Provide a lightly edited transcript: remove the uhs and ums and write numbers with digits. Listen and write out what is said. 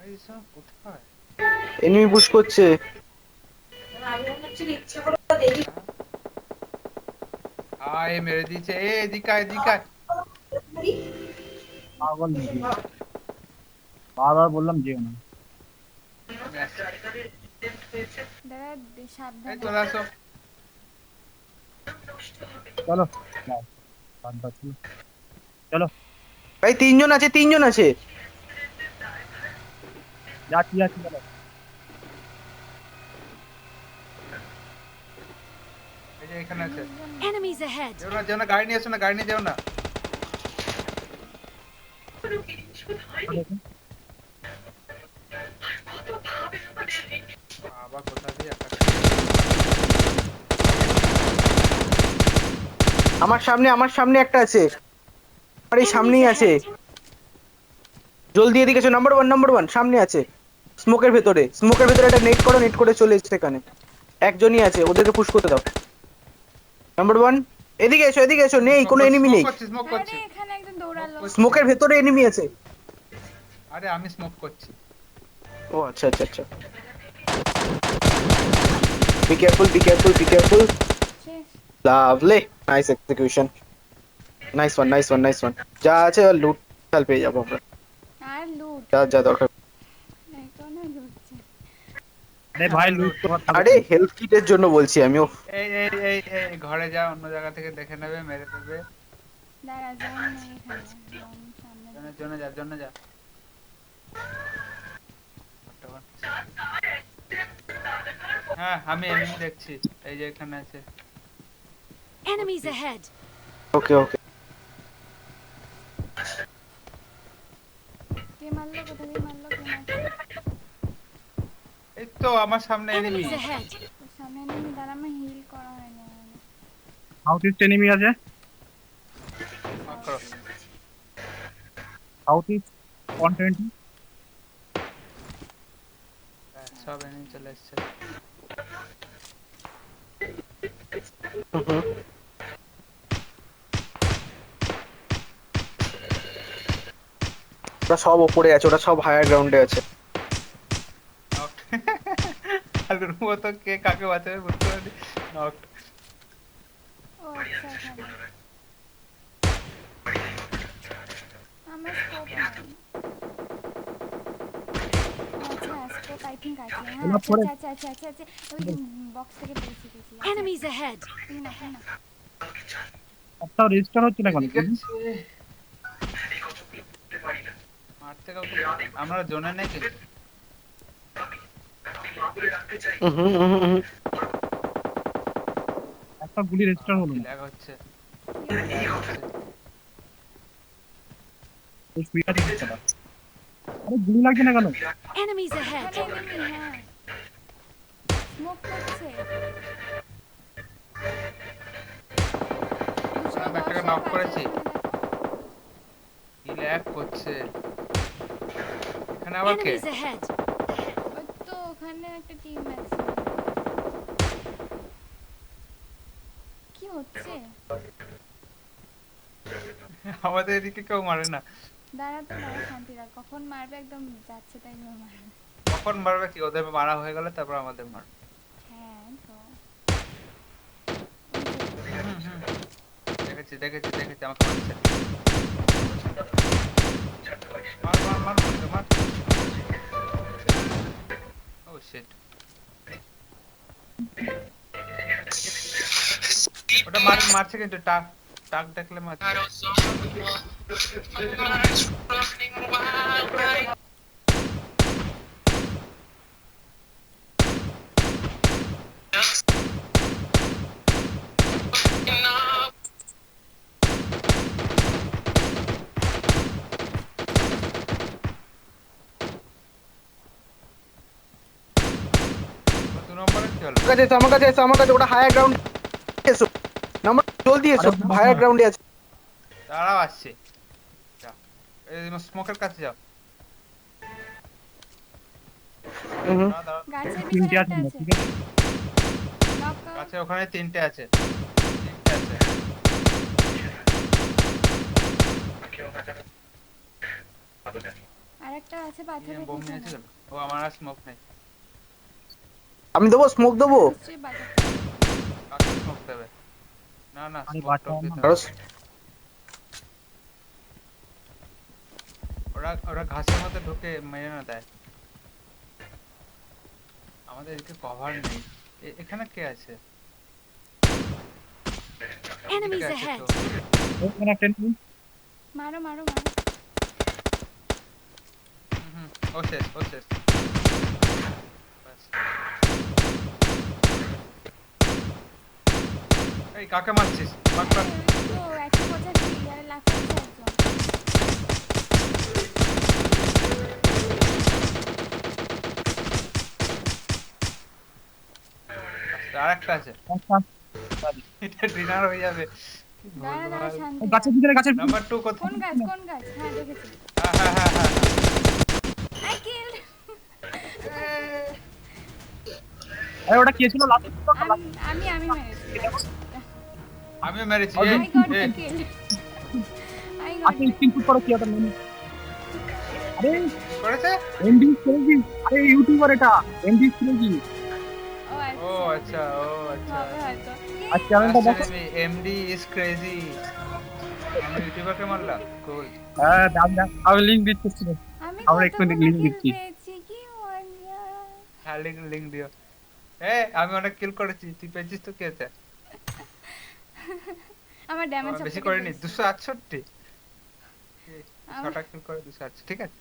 এইসব কোথায়? Enemy push করছে। হ্যাঁ? আয় মেরে দিয়েছে, এদিকে আয়, এদিকে আয়। পাগল নাকি? বারবার বললাম যেও না। আমি আসছি। দাদা এই সাবধানে। চলে আসো। চলো যাও, বাদ চলো চলো। ভাই তিনজন আছে, তিনজন আছে। যাচ্ছি যাচ্ছি চলো। এই যে এখানে আছে। তিনজন Enemies ahead! যেও না, যেও না, গাড়ি নিয়ে এসো না, গাড়ি নিয়ে যেও না। দেখো, আবার কোথা দিয়ে আকাশ। আমার সামনে একটা আছে। আর এই Enemies সামনেই আছে। ahead! জলদি এদিকে এসো, নাম্বার ওয়ান সামনে আছে। স্মোকের ভেতরে একটা নেট করে চলে এসছে এখানে। একজনই আছে, ওদেরকে পুশ করতে দাও। নাম্বার 1, এদিকে এসো, নেই কোনো এনিমি স্মোক নেই। করছি, স্মোক আরে করছি, এখানে একজন স্মোক দৌড়ালো। করছি। স্মোকের ভেতরে এনিমি আছে। আরে আমি স্মোক করছি। ও আচ্ছা আচ্ছা আচ্ছা। Be careful. শেষ। Lovely, nice execution. Nice one. যা আছে লুট পেয়ে যাবো আমরা। আর লুট যা যা দরকার। এখনো লুটছে। আরে ভাই লুট লুট। তো থাকো আরে তো। হেলথ কিটের জন্য বলছি আমি। ও এই ঘরে যা, অন্য জায়গা থেকে দেখে নেবে, মেরে দেবে। দাঁড়া, জোন নেই এখানে, জোন সামনে জনে দিকে। জনে যা, জনে যা। হ্যাঁ, আমি এনিমি দেখছি। এই যে এখানে আছে। Enemies ahead! ওকে। কে মারলো, কোথা দিয়ে মারলো, কে মারছে? এই তো আমার সামনে এনিমি। Enemies ahead! তোর সামনে নেই, দাঁড়া, আমার হিল করা হয়নি এখনো। সাউথ ইস্ট এনিমি আছে। মাফ সাউথ করো। ইস্ট। South east 120। সব এনিমি চলে এসছে। হুম। ওরা সব ওপরে আছে, ওরা সব হায়ার গ্রাউন্ডে আছে। নকড। আলুর মতো কে কাকে বাঁচাবে বুঝতে পারি। নকড। ও আচ্ছা, এখানে আমার স্কোপ নাই। ও আচ্ছা, স্কোপ আই থিঙ্ক আছে। হ্যাঁ গোলাপ আচ্ছা করে আচ্ছা আচ্ছা আচ্ছা আচ্ছা আচ্ছা। ওই বক্স থেকে পেয়েছি। আচ্ছা, Enemies ahead! তুই না। একটাও রেজিস্টার হচ্ছে না কেন? এদিকে আছে। মারতে কাউকে আমরা জোনে নেই কিন্তু। হুম। একটা গুলি রেজিস্টার হলো কি না। ল্যাগ হচ্ছে, কি হলো? ল্যাগ হচ্ছে। ওই শুয়ে আছে বাচ্চাটা। আরে গুলি লাগছে না কেন? Enemies ahead! এখানে এনিমি, হ্যাঁ স্মোক করছে। আমি 210 একটাকে এর নক কাছে করেছি। ওখানে দেখো। কি ল্যাগ করছে। এখানে আবার কে? Enemies ahead! ওই তো ওখানে একটা টিম আছে। কি হচ্ছে? আমাদের এদিকে কেউ মারে না। দাঁড়া শান্তি রাখ, কখন মারবে একদম যাচ্ছে তাই ভাবে মারবে। কখন মারবে কি, ওদের মারা হয়ে গেলে তারপর আমাদের মারবে। হ্যাঁ তো ওই যে হুম। দেখেছি আমাকে মারছে। মার ওকে, মার। ও শিট। ওটা মারছে কিন্তু টাক টাক দেখলে মারছে। ও 2 নম্বরে কি হলো? আমার কাছে ওটা হায়ার গ্রাউন্ডে এসো। নাম্বার জলদি আরে এসো, হায়ার গ্রাউন্ডে আছে। দাঁড়াও আসছে। যাও, এই স্মোকের কাছে যাও। হুম। দাঁড়াও। গাছের পিছনে তিনটে আছে একটা আমরা, আছে। ঠিক আছে। নক। কাছে ওখানে তিনটে আছে। তিনটে আছে। আরেকটা আছে পাথরের বোম নিয়েছে পিছনে। গেল। ও আমার আর স্মোক নেই। আমি দেবো স্মোক দেবো। নিশ্চয়ই বাঁচাতে কাকে স্মোক দেবে? না না, আরে স্মোক বাঁচাও টপ দিতে না। হবে। আরো ওরা ওরা ঘাসের মধ্যে ঢুকে মেরে না দেয়। আমাদের এদিকে কভার নেই। এখানে কে আছে? এদিকে Enemies আছে ahead! তো। ওখানে একটা enemy। মারো মারো মারো। হুম, ও শেষ, ও শেষ। ব্যাস। এই কাকে মারছিস? মার মার। এই তো 185 আর লাফাচ্ছে একজন। আচ্ছা, আরেকটা আছে। একটা। এটা ডিনার হয়ে যাবে। কি দাঁড়া দাঁড়া ভুলভাল। শান্তি ও গাছের ভিতরে গাছের ভিতরে। নাম্বার 2 কোথায়? কোন গাছ কোন গাছ? হ্যাঁ দেখেছি। হ্যাঁ হ্যাঁ হ্যাঁ হ্যাঁ আই কিল। হ্যাঁ। আরে ওটা কে ছিল লাস্ট? আমি মেরেছি। আমি মেরেছি। I I got a, the kill. I got আচ্ছা স্ক্রিনশট করো কি ওটা নাম। আরে কি করেছে? MD crazy. আরে ইউটিউবার এটা এমডি ক্রেজি। ও ও আচ্ছা আচ্ছা, ও আচ্ছা। হবে হয়তো। আর চ্যানেলটা দেখো। MD is crazy. আমি ইউটিউবারকে মারলাম। কুল। হ্যাঁ দাম আমি লিংক দিচ্ছি। আমি আমরা একটু কতগুলো লিংক কিল দিচ্ছি। পেয়েছি কি মজা। হ্যাঁ, লিঙ্ক দিও। আমি অনেক কিল করেছি। তুই পেয়েছিস তো? কে আছে? আমার ড্যামেজ আমার বেশি সবথেকে করিনি, বেশি। 268। আমার- 6টা কিল করে 208, ঠিক আছে।